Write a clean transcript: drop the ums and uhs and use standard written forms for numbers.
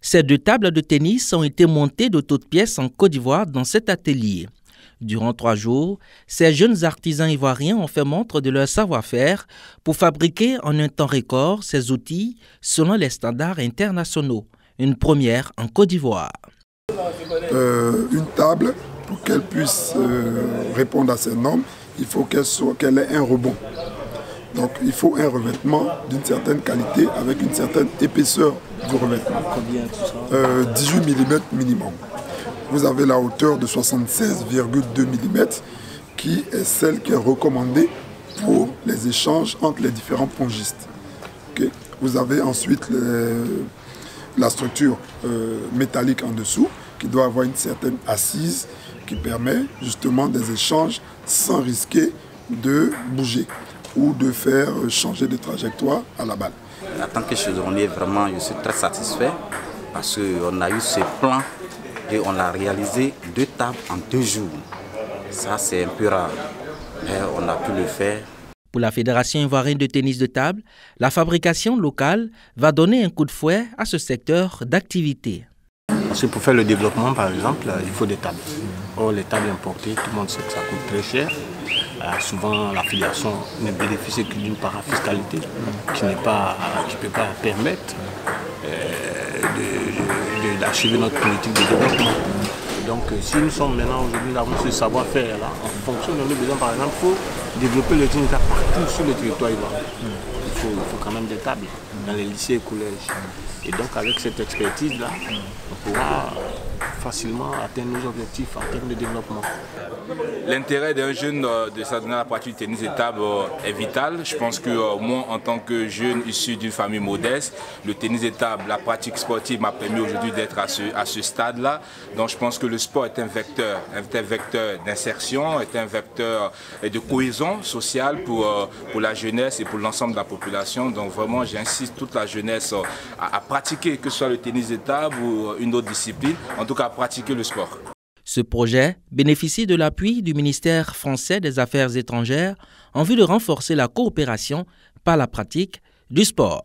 Ces 2 tables de tennis ont été montées de toutes pièces en Côte d'Ivoire dans cet atelier. Durant 3 jours, ces jeunes artisans ivoiriens ont fait montre de leur savoir-faire pour fabriquer en un temps record ces outils selon les standards internationaux. Une première en Côte d'Ivoire. Une table, pour qu'elle puisse répondre à ces normes, il faut qu'elle ait un rebond. Donc il faut un revêtement d'une certaine qualité avec une certaine épaisseur du revêtement. Combien tout ça 18 mm minimum. Vous avez la hauteur de 76,2 mm qui est celle qui est recommandée pour les échanges entre les différents pongistes. Okay. Vous avez ensuite la structure métallique en dessous qui doit avoir une certaine assise qui permet justement des échanges sans risquer de bouger ou de faire changer de trajectoire à la balle. En tant que chaudronnier, vraiment, je suis très satisfait parce qu'on a eu ce plan et on a réalisé 2 tables en 2 jours. Ça, c'est un peu rare, mais on a pu le faire. Pour la Fédération ivoirienne de tennis de table, la fabrication locale va donner un coup de fouet à ce secteur d'activité. Parce que pour faire le développement, par exemple, il faut des tables. Or, les tables importées, tout le monde sait que ça coûte très cher. Souvent, l'affiliation ne bénéficie que d'une parafiscalité qui ne peut pas permettre d'achever notre politique de développement. Donc, si nous sommes maintenant aujourd'hui, nous avons ce savoir-faire là, en fonction de nos besoins, par exemple, il faut développer le tennis partout sur le territoire ivoirien. Il faut quand même des tables dans les lycées et collèges. Et donc, avec cette expertise-là, on pourra facilement atteindre nos objectifs en termes de développement. L'intérêt d'un jeune de s'adonner à la pratique du tennis de table est vital. Je pense que moi, en tant que jeune issu d'une famille modeste, le tennis de table, la pratique sportive m'a permis aujourd'hui d'être à ce stade-là. Donc je pense que le sport est un vecteur d'insertion, est un vecteur de cohésion sociale pour la jeunesse et pour l'ensemble de la population. Donc vraiment, j'insiste toute la jeunesse à pratiquer, que ce soit le tennis de table ou une autre discipline, en tout cas à pratiquer le sport. Ce projet bénéficie de l'appui du ministère français des Affaires étrangères en vue de renforcer la coopération par la pratique du sport.